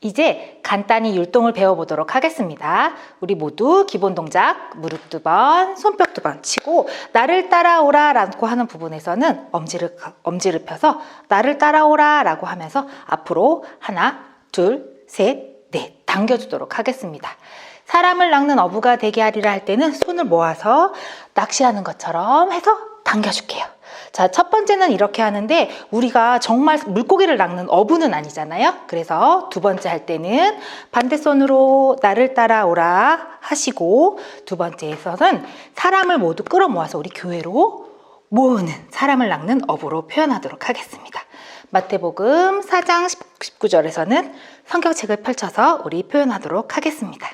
이제 간단히 율동을 배워보도록 하겠습니다. 우리 모두 기본 동작 무릎 2번, 손뼉 2번 치고 나를 따라오라 라고 하는 부분에서는 엄지를 펴서 나를 따라오라 라고 하면서 앞으로 하나, 둘, 셋, 넷 당겨주도록 하겠습니다. 사람을 낚는 어부가 되게 하리라 할 때는 손을 모아서 낚시하는 것처럼 해서 당겨줄게요. 자, 첫 번째는 이렇게 하는데 우리가 정말 물고기를 낚는 어부는 아니잖아요. 그래서 두 번째 할 때는 반대손으로 나를 따라오라 하시고, 두 번째에서는 사람을 모두 끌어모아서 우리 교회로 모으는 사람을 낚는 어부로 표현하도록 하겠습니다. 마태복음 4장 19절에서는 성경책을 펼쳐서 우리 표현하도록 하겠습니다.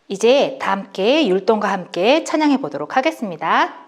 이제 다 함께 율동과 함께 찬양해 보도록 하겠습니다.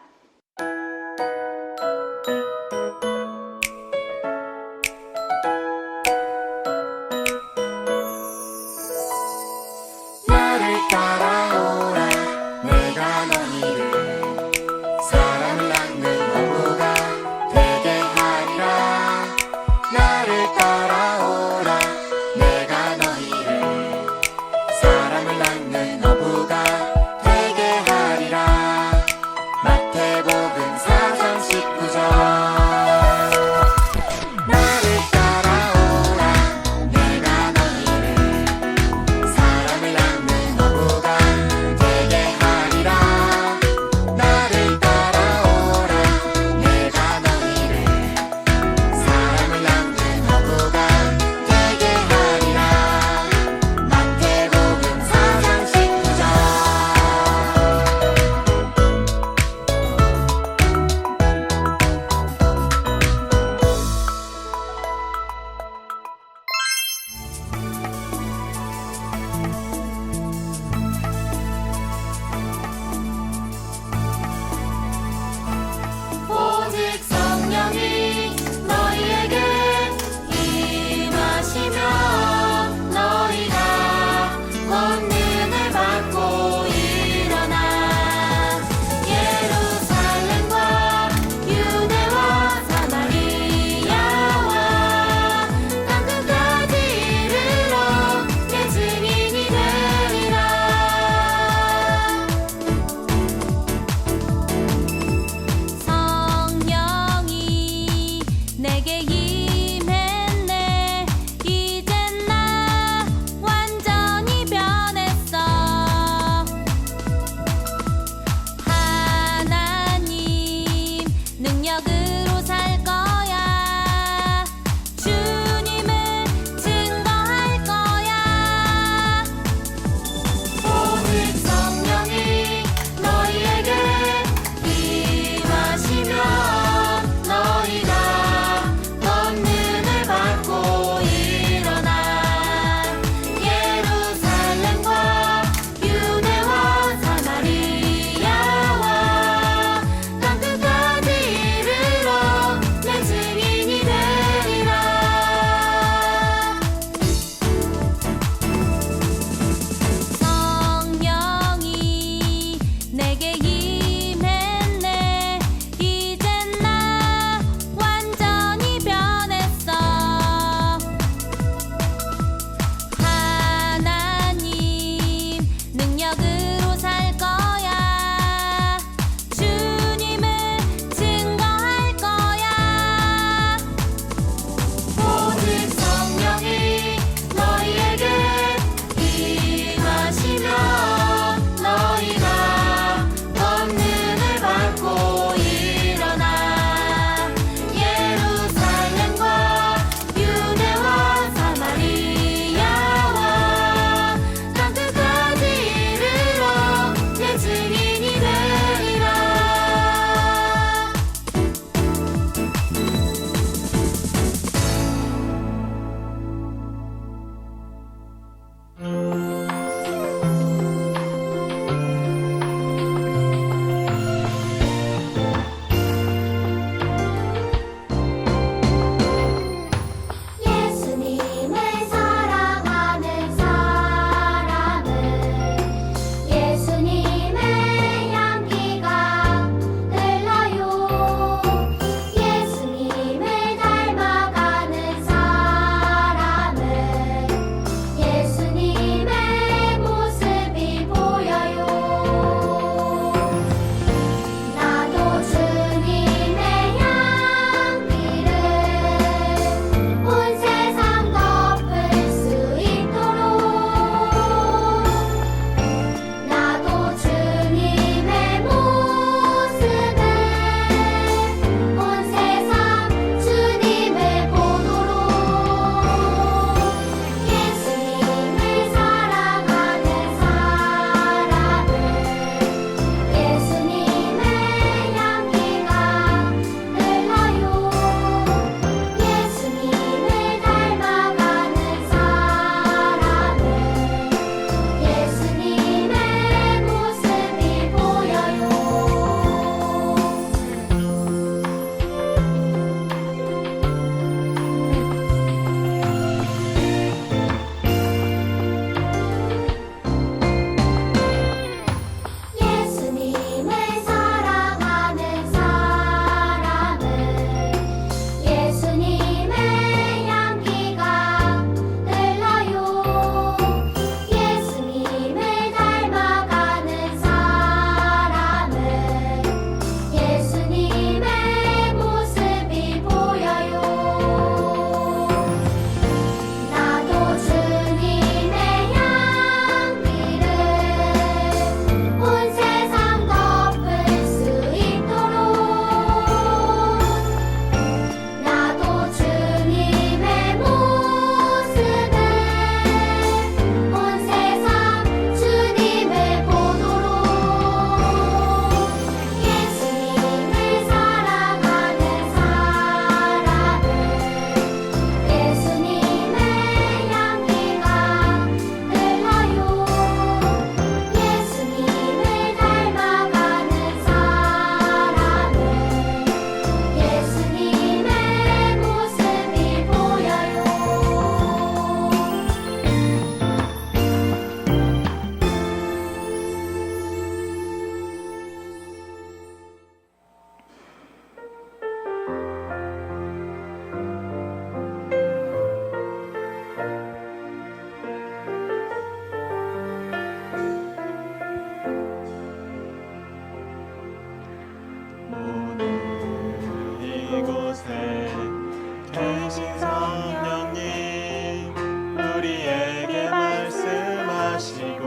계신 성령님 우리에게 말씀하시고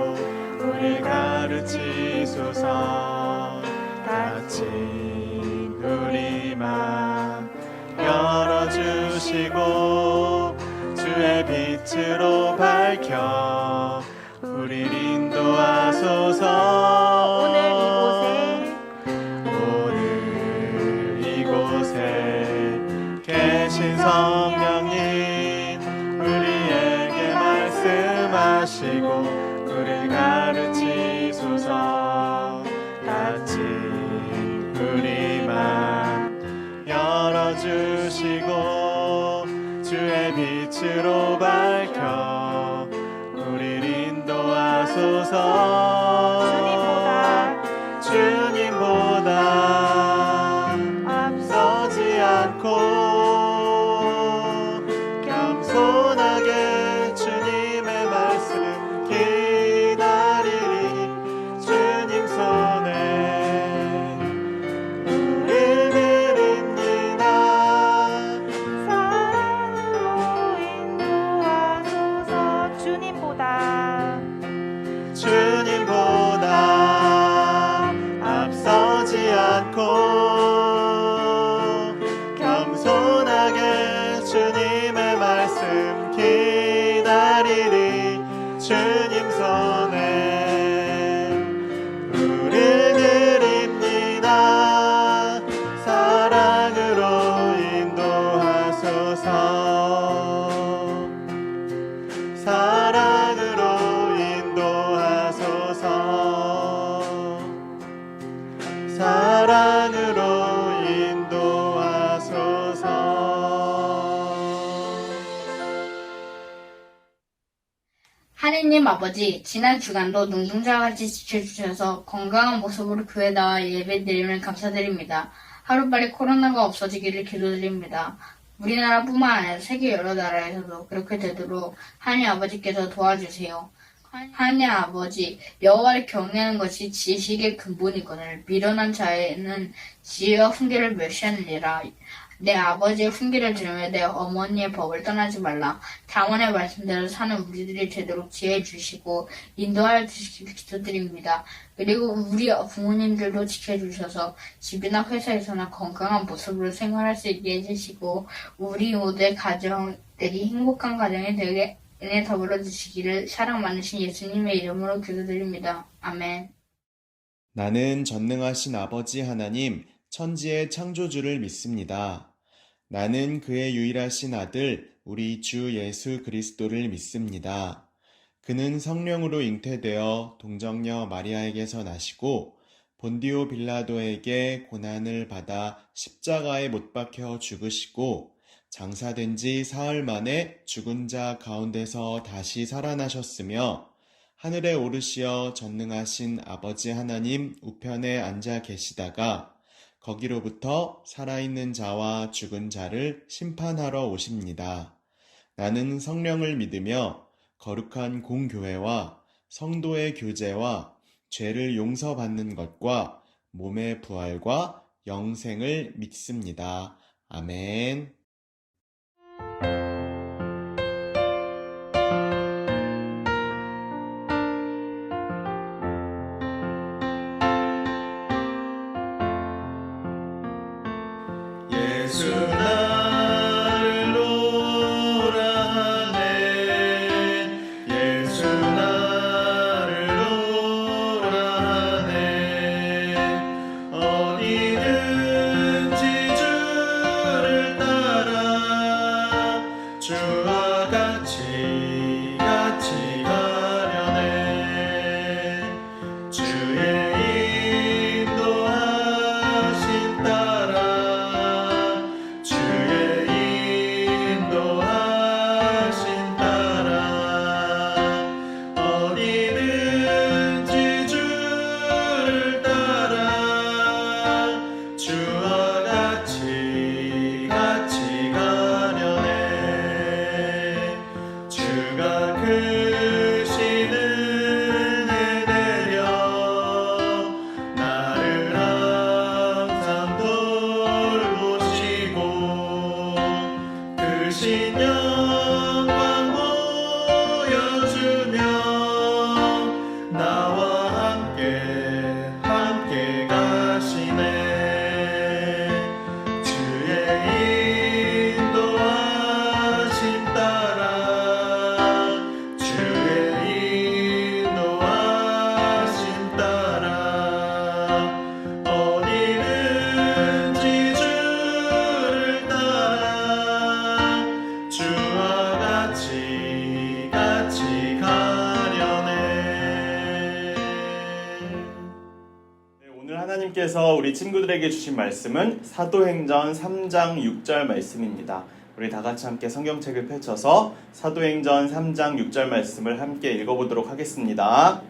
우리 가르치소서. 닫힌 우리 맘 열어주시고 주의 빛으로 밝혀 우리 인도하소서. 오늘 이곳에 계신 성령님 우리에게 말씀하시고 우리 가르치소서. 닫힌 우리 맘 열어주시고 주의 빛으로 밝혀 우리 인도하소서. 주님보다 앞서지 않고 겸손하게 주님의 말씀 기다리리. 주님 손에 우릴 드립니다. 사랑으로 인도하소서. 주님보다 앞서지 않고 겸손하게 주님의 말씀 기다리리. 주님 손에 우릴 드립니다. 사랑으로 인도하소서. 사랑으로 인도하소서. 사랑으로 인도하소서. 하느님 아버지, 지난 주간도 눈동자같이 지켜주셔서 건강한 모습으로 교회 나와 예배드림을 감사드립니다. 하루빨리 코로나가 없어지기를 기도드립니다. 우리나라뿐만 아니라 세계 여러 나라에서도 그렇게 되도록 하느님 아버지께서 도와주세요. 하느님 아버지, 여호와를 경외하는 것이 지식의 근본이거늘 미련한 자에는 지혜와 훈계를 멸시하느니라. 내 아버지의 훈계를 들으며 내 어머니의 법을 떠나지 말라. 당원의 말씀대로 사는 우리들이 되도록 지혜해 주시고 인도하여 주시길 기도드립니다. 그리고 우리 부모님들도 지켜주셔서 집이나 회사에서나 건강한 모습으로 생활할 수 있게 해주시고 우리 모두의 가정들이 행복한 가정이 되게 은혜 더불어 주시기를 사랑 많으신 예수님의 이름으로 기도드립니다. 아멘. 나는 전능하신 아버지 하나님, 천지의 창조주를 믿습니다. 나는 그의 유일하신 아들, 우리 주 예수 그리스도를 믿습니다. 그는 성령으로 잉태되어 동정녀 마리아에게서 나시고 본디오 빌라도에게 고난을 받아 십자가에 못 박혀 죽으시고 장사된 지 사흘 만에 죽은 자 가운데서 다시 살아나셨으며 하늘에 오르시어 전능하신 아버지 하나님 우편에 앉아 계시다가 거기로부터 살아있는 자와 죽은 자를 심판하러 오십니다. 나는 성령을 믿으며 거룩한 공교회와 성도의 교제와 죄를 용서받는 것과 몸의 부활과 영생을 믿습니다. 아멘. 예수 나를 오라 하네. 예수 나를 오라 하네. 어디든지 주를 따라 크신 영광 보여주며 나와 함께 가시네. 주의 인도하심 따라 주의 인도하심 따라 어디든지 주를 따라 주와 같이 가려네. 네, 오늘 하나님께서 우리 친구들에게 주신 말씀은 사도행전 3장 6절 말씀입니다. 우리 다 같이 함께 성경책을 펼쳐서 사도행전 3장 6절 말씀을 함께 읽어보도록 하겠습니다.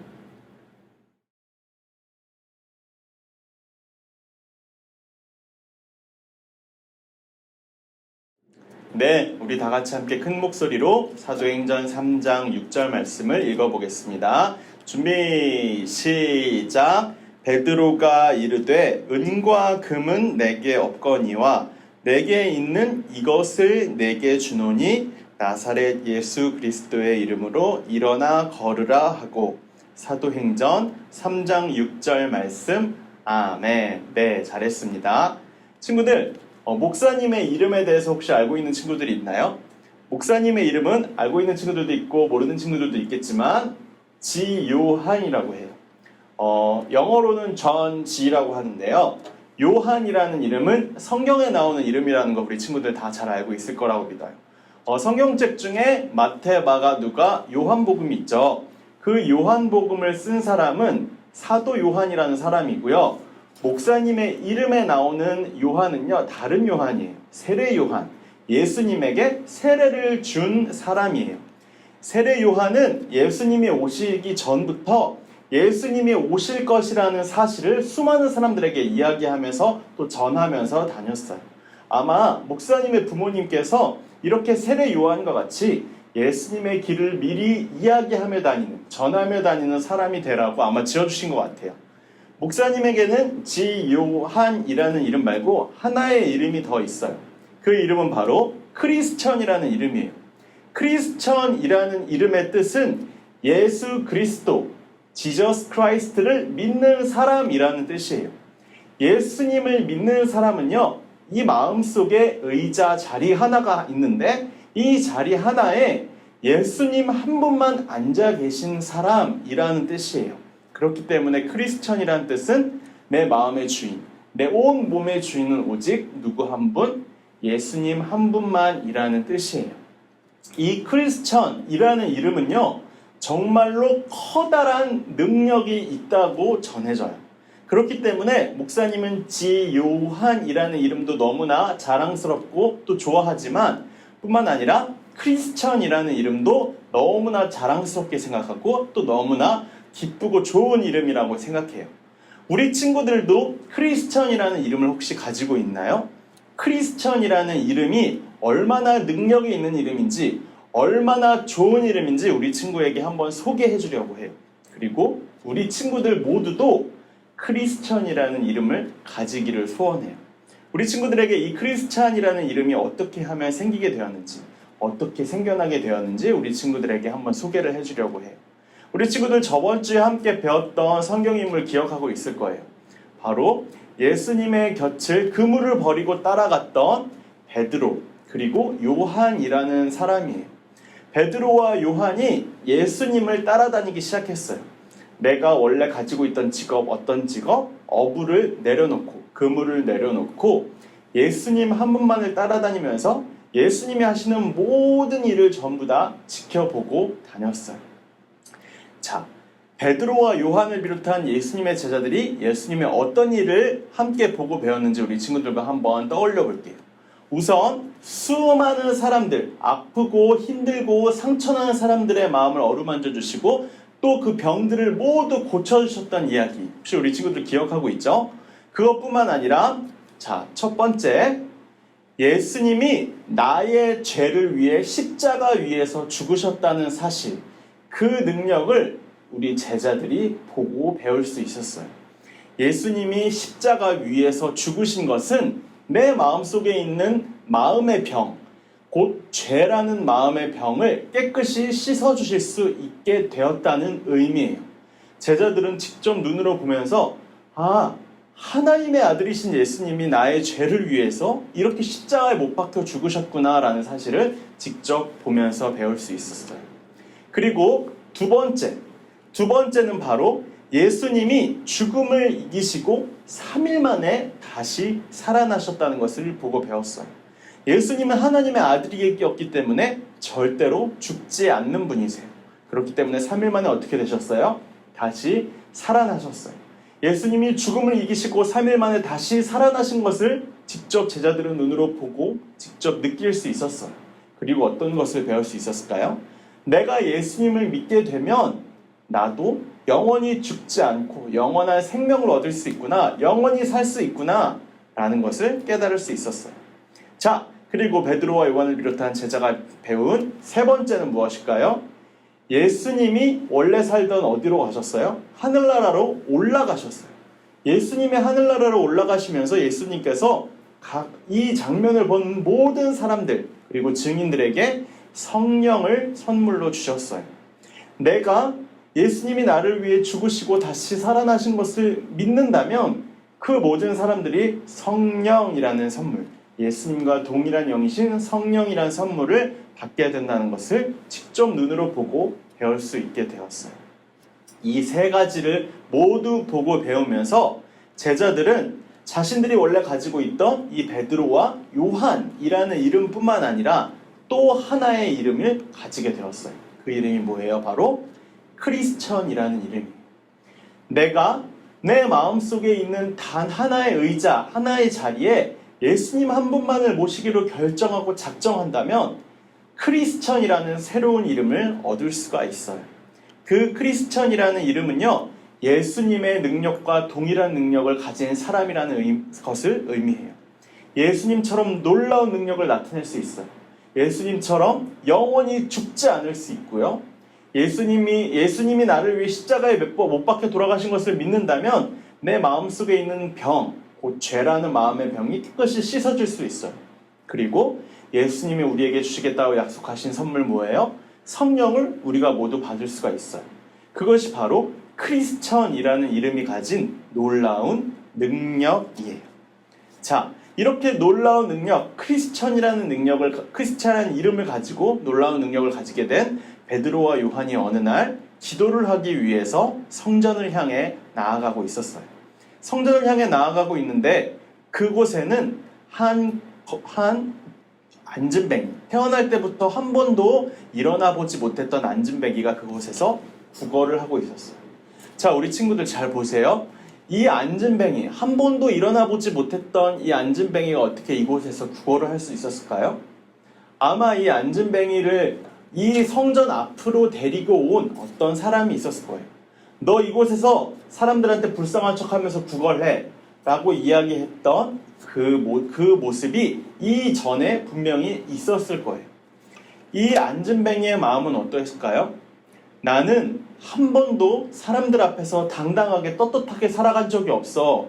네, 우리 다 같이 함께 큰 목소리로 사도행전 3장 6절 말씀을 읽어보겠습니다. 준비, 시작. 베드로가 이르되 은과 금은 내게 없거니와 내게 있는 이것을 내게 주노니 나사렛 예수 그리스도의 이름으로 일어나 걸으라 하고. 사도행전 3장 6절 말씀. 아멘. 네, 잘했습니다. 친구들, 목사님의 이름에 대해서 혹시 알고 있는 친구들이 있나요? 목사님의 이름은 알고 있는 친구들도 있고 모르는 친구들도 있겠지만 지요한이라고 해요. 영어로는 존 지라고 하는데요. 요한이라는 이름은 성경에 나오는 이름이라는 거 우리 친구들 다 잘 알고 있을 거라고 믿어요. 성경책 중에 마태, 마가, 누가, 요한복음이 있죠. 그 요한복음을 쓴 사람은 사도 요한이라는 사람이고요. 목사님의 이름에 나오는 요한은요, 다른 요한이에요. 세례 요한. 예수님에게 세례를 준 사람이에요. 세례 요한은 예수님이 오시기 전부터 예수님이 오실 것이라는 사실을 수많은 사람들에게 이야기하면서 또 전하면서 다녔어요. 아마 목사님의 부모님께서 이렇게 세례 요한과 같이 예수님의 길을 미리 이야기하며 다니는, 전하며 다니는 사람이 되라고 아마 지어주신 것 같아요. 목사님에게는 지요한이라는 이름 말고 하나의 이름이 더 있어요. 그 이름은 바로 크리스천이라는 이름이에요. 크리스천이라는 이름의 뜻은 예수 그리스도, 지저스 크라이스트를 믿는 사람이라는 뜻이에요. 예수님을 믿는 사람은요, 이 마음속에 의자 자리 하나가 있는데 이 자리 하나에 예수님 한 분만 앉아 계신 사람이라는 뜻이에요. 그렇기 때문에 크리스천이라는 뜻은 내 마음의 주인, 내 온 몸의 주인은 오직 누구 한 분? 예수님 한 분만이라는 뜻이에요. 이 크리스천이라는 이름은요, 정말로 커다란 능력이 있다고 전해져요. 그렇기 때문에 목사님은 지요한이라는 이름도 너무나 자랑스럽고 또 좋아하지만 뿐만 아니라 크리스천이라는 이름도 너무나 자랑스럽게 생각하고 또 너무나 기쁘고 좋은 이름이라고 생각해요. 우리 친구들도 크리스천이라는 이름을 혹시 가지고 있나요? 크리스천이라는 이름이 얼마나 능력이 있는 이름인지, 얼마나 좋은 이름인지 우리 친구에게 한번 소개해 주려고 해요. 그리고 우리 친구들 모두도 크리스천이라는 이름을 가지기를 소원해요. 우리 친구들에게 이 크리스천이라는 이름이 어떻게 하면 생기게 되었는지, 어떻게 생겨나게 되었는지 우리 친구들에게 한번 소개를 해 주려고 해요. 우리 친구들 저번 주에 함께 배웠던 성경인물 기억하고 있을 거예요. 바로 예수님의 곁을 그물을 버리고 따라갔던 베드로 그리고 요한이라는 사람이에요. 베드로와 요한이 예수님을 따라다니기 시작했어요. 내가 원래 가지고 있던 직업, 어떤 직업? 어부를 내려놓고 그물을 내려놓고 예수님 한 분만을 따라다니면서 예수님이 하시는 모든 일을 전부 다 지켜보고 다녔어요. 자, 베드로와 요한을 비롯한 예수님의 제자들이 예수님의 어떤 일을 함께 보고 배웠는지 우리 친구들과 한번 떠올려 볼게요. 우선 수많은 사람들, 아프고 힘들고 상처나는 사람들의 마음을 어루만져 주시고 또 그 병들을 모두 고쳐주셨던 이야기, 혹시 우리 친구들 기억하고 있죠? 그것뿐만 아니라 자, 첫 번째, 예수님이 나의 죄를 위해 십자가 위에서 죽으셨다는 사실, 그 능력을 우리 제자들이 보고 배울 수 있었어요. 예수님이 십자가 위에서 죽으신 것은 내 마음속에 있는 마음의 병, 곧 죄라는 마음의 병을 깨끗이 씻어주실 수 있게 되었다는 의미예요. 제자들은 직접 눈으로 보면서 하나님의 아들이신 예수님이 나의 죄를 위해서 이렇게 십자가에 못 박혀 죽으셨구나라는 사실을 직접 보면서 배울 수 있었어요. 그리고 두 번째는 바로 예수님이 죽음을 이기시고 3일 만에 다시 살아나셨다는 것을 보고 배웠어요. 예수님은 하나님의 아들이었기 때문에 절대로 죽지 않는 분이세요. 그렇기 때문에 3일 만에 어떻게 되셨어요? 다시 살아나셨어요. 예수님이 죽음을 이기시고 3일 만에 다시 살아나신 것을 직접 제자들은 눈으로 보고 직접 느낄 수 있었어요. 그리고 어떤 것을 배울 수 있었을까요? 내가 예수님을 믿게 되면 나도 영원히 죽지 않고 영원한 생명을 얻을 수 있구나, 영원히 살 수 있구나 라는 것을 깨달을 수 있었어요. 자, 그리고 베드로와 요한을 비롯한 제자가 배운 세 번째는 무엇일까요? 예수님이 원래 살던 어디로 가셨어요? 하늘나라로 올라가셨어요. 예수님의 하늘나라로 올라가시면서 예수님께서 이 장면을 본 모든 사람들 그리고 증인들에게 성령을 선물로 주셨어요. 내가 예수님이 나를 위해 죽으시고 다시 살아나신 것을 믿는다면 그 모든 사람들이 성령이라는 선물, 예수님과 동일한 영이신 성령이라는 선물을 받게 된다는 것을 직접 눈으로 보고 배울 수 있게 되었어요. 이 세 가지를 모두 보고 배우면서 제자들은 자신들이 원래 가지고 있던 이 베드로와 요한이라는 이름뿐만 아니라 또 하나의 이름을 가지게 되었어요. 그 이름이 뭐예요? 바로 크리스천이라는 이름이에요. 내가 내 마음속에 있는 단 하나의 의자, 하나의 자리에 예수님 한 분만을 모시기로 결정하고 작정한다면 크리스천이라는 새로운 이름을 얻을 수가 있어요. 그 크리스천이라는 이름은요, 예수님의 능력과 동일한 능력을 가진 사람이라는 것을 의미해요. 예수님처럼 놀라운 능력을 나타낼 수 있어요. 예수님처럼 영원히 죽지 않을 수 있고요. 예수님이 나를 위해 십자가에 못 박혀 돌아가신 것을 믿는다면 내 마음속에 있는 병, 곧 죄라는 마음의 병이 깨끗이 씻어질 수 있어요. 그리고 예수님이 우리에게 주시겠다고 약속하신 선물 뭐예요? 성령을 우리가 모두 받을 수가 있어요. 그것이 바로 크리스천이라는 이름이 가진 놀라운 능력이에요. 자, 이렇게 놀라운 능력, 크리스천이라는 이름을 가지고 놀라운 능력을 가지게 된 베드로와 요한이 어느 날 기도를 하기 위해서 성전을 향해 나아가고 있었어요. 성전을 향해 나아가고 있는데 그곳에는 한 안진뱅이, 태어날 때부터 한 번도 일어나 보지 못했던 안진뱅이가 그곳에서 구걸을 하고 있었어요. 자, 우리 친구들 잘 보세요. 이 안진뱅이, 한 번도 일어나 보지 못했던 이 안진뱅이가 어떻게 이곳에서 구걸을 할 수 있었을까요? 아마 이 안진뱅이를 이 성전 앞으로 데리고 온 어떤 사람이 있었을 거예요. 너 이곳에서 사람들한테 불쌍한 척하면서 구걸해 라고 이야기했던 그 모습이 이전에 분명히 있었을 거예요. 이 안진뱅이의 마음은 어떠했을까요? 나는 한 번도 사람들 앞에서 당당하게 떳떳하게 살아간 적이 없어.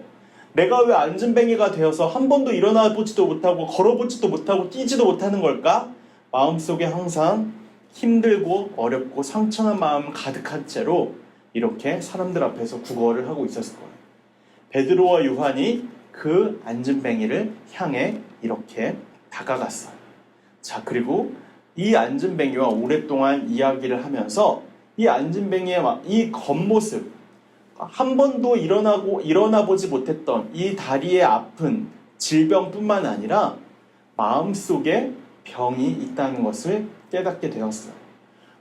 내가 왜 안진뱅이가 되어서 한 번도 일어나 보지도 못하고 걸어보지도 못하고 뛰지도 못하는 걸까? 마음속에 항상 힘들고 어렵고 상처난 마음 가득한 채로 이렇게 사람들 앞에서 구걸을 하고 있었을 거예요. 베드로와 요한이 그 안진뱅이를 향해 이렇게 다가갔어요. 자, 그리고 이 안진뱅이와 오랫동안 이야기를 하면서 이 안진뱅이의 이 겉모습, 한 번도 일어나 보지 못했던 이 다리의 아픈 질병뿐만 아니라 마음속에 병이 있다는 것을 깨닫게 되었어요.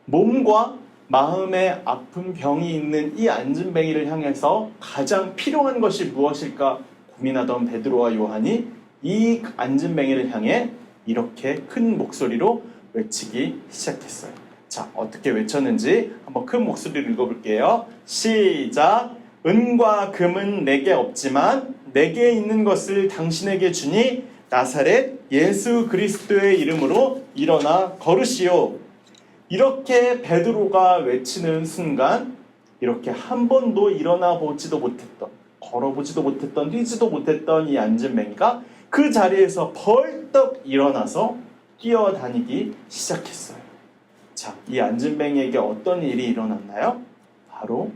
몸과 마음에 아픈 병이 있는 이 안진뱅이를 향해서 가장 필요한 것이 무엇일까 고민하던 베드로와 요한이 이 안진뱅이를 향해 이렇게 큰 목소리로 외치기 시작했어요. 자, 어떻게 외쳤는지 한번 큰 목소리로 읽어볼게요. 시작! 은과 금은 내게 없지만 내게 있는 것을 당신에게 주니 나사렛 예수 그리스도의 이름으로 일어나 걸으시오. 이렇게 베드로가 외치는 순간 이렇게 한 번도 일어나 보지도 못했던, 걸어보지도 못했던, 뛰지도 못했던 이 안진뱅이가 그 자리에서 벌떡 일어나서 뛰어다니기 시작했어요. 자, 이 안진뱅이에게 어떤 일이 일어났나요? 바로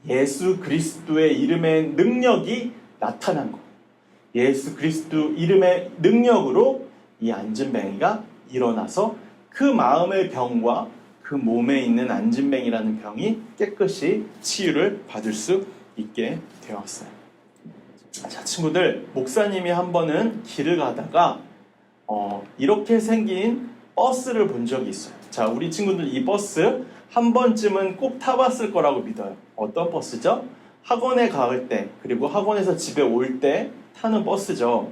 예수 그리스도의 이름의 능력이 나타난 거예요. 예수 그리스도 이름의 능력으로 이 안진뱅이가 일어나서 그 마음의 병과 그 몸에 있는 안진뱅이라는 병이 깨끗이 치유를 받을 수 있게 되었어요. 자, 친구들, 목사님이 한 번은 길을 가다가 이렇게 생긴 버스를 본 적이 있어요. 자, 우리 친구들 이 버스 한 번쯤은 꼭 타봤을 거라고 믿어요. 어떤 버스죠? 학원에 갈 때, 그리고 학원에서 집에 올 때 타는 버스죠.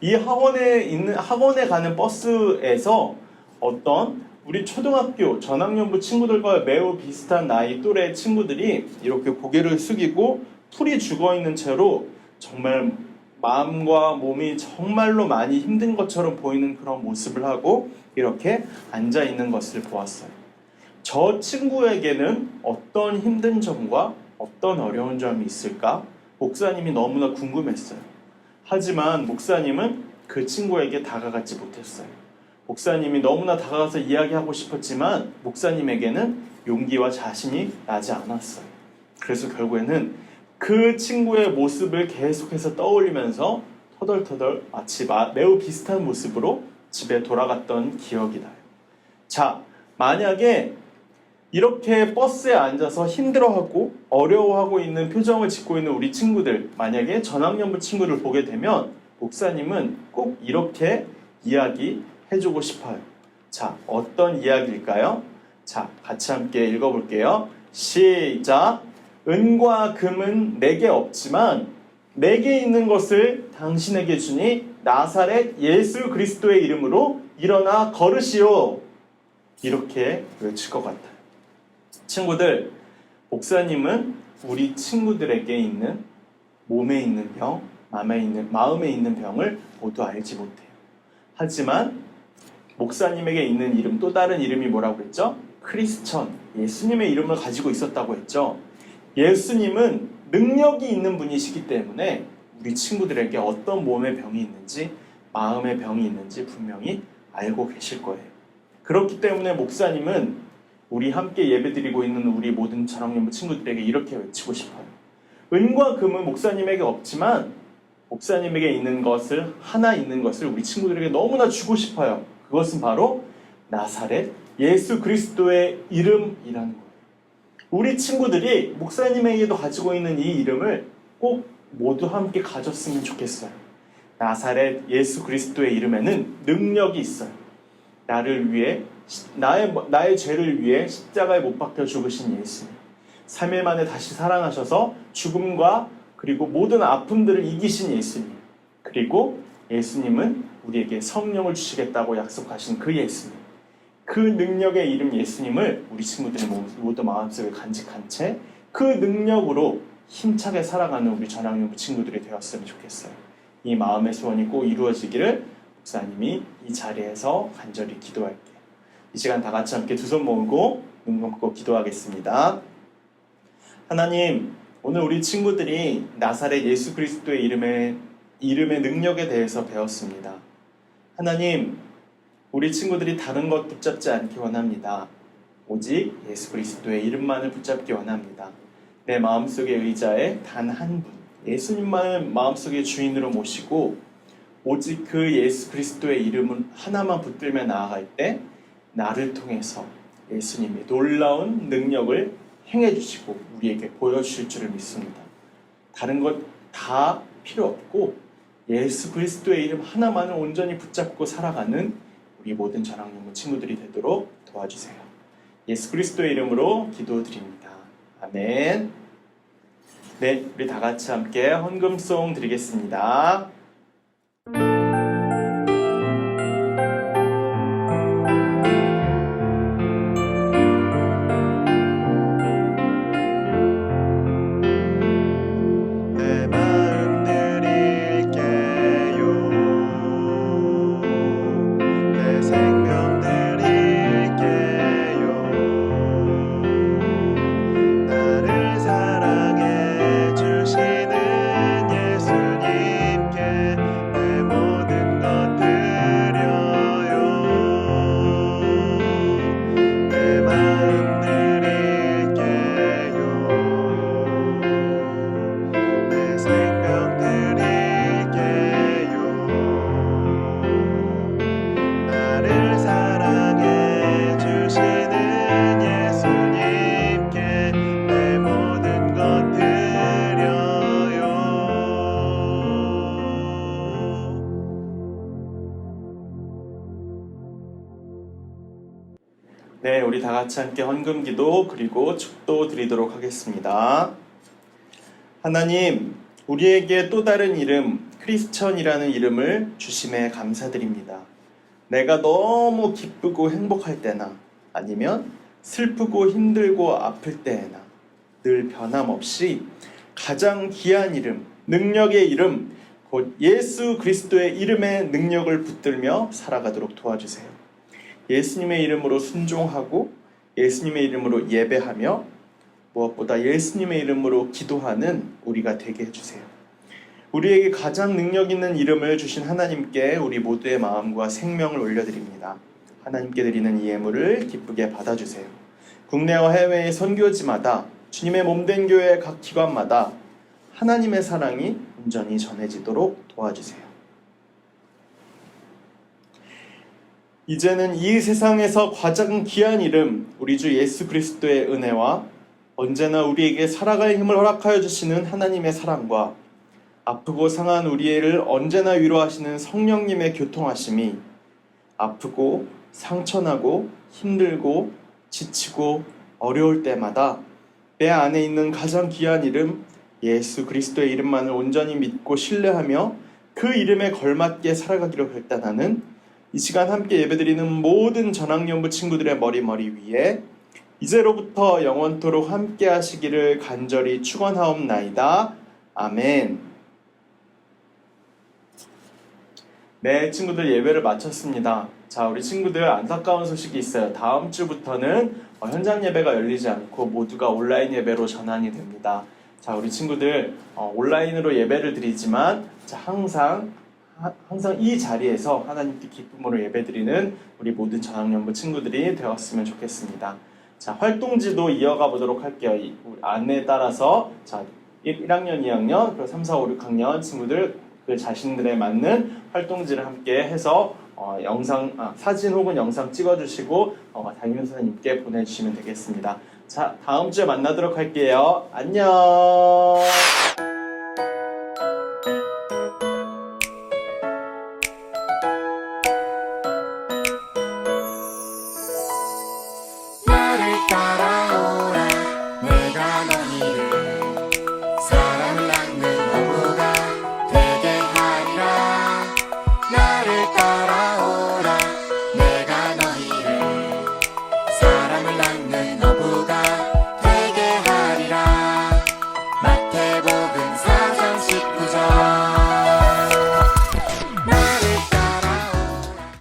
이 학원에 가는 버스에서 어떤 우리 초등학교 전학년부 친구들과 매우 비슷한 나이 또래 친구들이 이렇게 고개를 숙이고 풀이 죽어있는 채로 정말 마음과 몸이 정말로 많이 힘든 것처럼 보이는 그런 모습을 하고 이렇게 앉아있는 것을 보았어요. 저 친구에게는 어떤 힘든 점과 어떤 어려운 점이 있을까? 목사님이 너무나 궁금했어요. 하지만 목사님은 그 친구에게 다가가지 못했어요. 목사님이 너무나 다가가서 이야기하고 싶었지만 목사님에게는 용기와 자신이 나지 않았어요. 그래서 결국에는 그 친구의 모습을 계속해서 떠올리면서 터덜터덜 마치 매우 비슷한 모습으로 집에 돌아갔던 기억이 나요. 자, 만약에 이렇게 버스에 앉아서 힘들어하고 어려워하고 있는 표정을 짓고 있는 우리 친구들, 만약에 전학년부 친구를 보게 되면 목사님은 꼭 이렇게 이야기해주고 싶어요. 자, 어떤 이야기일까요? 자, 같이 함께 읽어볼게요. 시작! 은과 금은 내게 없지만 내게 있는 것을 당신에게 주니 나사렛 예수 그리스도의 이름으로 일어나 걸으시오. 이렇게 외칠 것 같아요. 친구들, 목사님은 우리 친구들에게 있는 몸에 있는 병, 마음에 있는 병을 모두 알지 못해요. 하지만 목사님에게 있는 이름, 또 다른 이름이 뭐라고 했죠? 크리스천, 예수님의 이름을 가지고 있었다고 했죠. 예수님은 능력이 있는 분이시기 때문에 우리 친구들에게 어떤 몸의 병이 있는지, 마음의 병이 있는지 분명히 알고 계실 거예요. 그렇기 때문에 목사님은 우리 함께 예배드리고 있는 우리 모든 전학년부 친구들에게 이렇게 외치고 싶어요. 은과 금은 목사님에게 없지만 목사님에게 있는 것을, 하나 있는 것을 우리 친구들에게 너무나 주고 싶어요. 그것은 바로 나사렛 예수 그리스도의 이름이라는 거예요. 우리 친구들이 목사님에게도 가지고 있는 이 이름을 꼭 모두 함께 가졌으면 좋겠어요. 나사렛 예수 그리스도의 이름에는 능력이 있어요. 나를 위해, 나의 죄를 위해 십자가에 못 박혀 죽으신 예수님, 3일 만에 다시 살아나셔서 죽음과 그리고 모든 아픔들을 이기신 예수님, 그리고 예수님은 우리에게 성령을 주시겠다고 약속하신 그 예수님, 그 능력의 이름 예수님을 우리 친구들이 모두 마음속에 간직한 채 그 능력으로 힘차게 살아가는 우리 전학년부 친구들이 되었으면 좋겠어요. 이 마음의 소원이 꼭 이루어지기를 목사님이 이 자리에서 간절히 기도할게요. 이 시간 다 같이 함께 두 손 모으고 눈 감고 기도하겠습니다. 하나님, 오늘 우리 친구들이 나사렛 예수 그리스도의 이름의 능력에 대해서 배웠습니다. 하나님, 우리 친구들이 다른 것 붙잡지 않기 원합니다. 오직 예수 그리스도의 이름만을 붙잡기 원합니다. 내 마음속의 의자에 단 한 분, 예수님만을 마음속의 주인으로 모시고 오직 그 예수 그리스도의 이름을 하나만 붙들며 나아갈 때 나를 통해서 예수님의 놀라운 능력을 행해주시고 우리에게 보여주실 줄을 믿습니다. 다른 것 다 필요 없고 예수 그리스도의 이름 하나만을 온전히 붙잡고 살아가는 우리 모든 전학년부 친구들이 되도록 도와주세요. 예수 그리스도의 이름으로 기도드립니다. 아멘. 네, 우리 다 같이 함께 헌금송 드리겠습니다. 내 마음 드릴게요. 내 생명 드릴게요. 나를 사랑해 주시는 예수님께 네, 우리 다 같이 함께 헌금 기도 그리고 축도 드리도록 하겠습니다. 하나님, 우리에게 또 다른 이름, 크리스천이라는 이름을 주심에 감사드립니다. 내가 너무 기쁘고 행복할 때나 아니면 슬프고 힘들고 아플 때에나 늘 변함없이 가장 귀한 이름, 능력의 이름, 곧 예수 그리스도의 이름의 능력을 붙들며 살아가도록 도와주세요. 예수님의 이름으로 순종하고 예수님의 이름으로 예배하며 무엇보다 예수님의 이름으로 기도하는 우리가 되게 해주세요. 우리에게 가장 능력 있는 이름을 주신 하나님께 우리 모두의 마음과 생명을 올려드립니다. 하나님께 드리는 이 예물을 기쁘게 받아주세요. 국내와 해외의 선교지마다 주님의 몸된 교회의 각 기관마다 하나님의 사랑이 온전히 전해지도록 도와주세요. 이제는 이 세상에서 가장 귀한 이름, 우리 주 예수 그리스도의 은혜와 언제나 우리에게 살아갈 힘을 허락하여 주시는 하나님의 사랑과 아프고 상한 우리를 언제나 위로하시는 성령님의 교통하심이 아프고 상처나고 힘들고 지치고 어려울 때마다 내 안에 있는 가장 귀한 이름 예수 그리스도의 이름만을 온전히 믿고 신뢰하며 그 이름에 걸맞게 살아가기로 결단하는 이 시간 함께 예배드리는 모든 전학연부 친구들의 머리 위에 이제로부터 영원토록 함께 하시기를 간절히 축원하옵나이다. 아멘. 네, 친구들 예배를 마쳤습니다. 자, 우리 친구들 안타까운 소식이 있어요. 다음 주부터는 현장 예배가 열리지 않고 모두가 온라인 예배로 전환이 됩니다. 자, 우리 친구들 온라인으로 예배를 드리지만 자, 항상 이 자리에서 하나님께 기쁨으로 예배드리는 우리 모든 전학연부 친구들이 되었으면 좋겠습니다. 자, 활동지도 이어가 보도록 할게요. 안내에 따라서 자, 1학년, 2학년, 그리고 3, 4, 5, 6학년 친구들 그 자신들에 맞는 활동지를 함께 해서 사진 혹은 영상 찍어주시고 담임 선생님께 보내주시면 되겠습니다. 자, 다음 주에 만나도록 할게요. 안녕.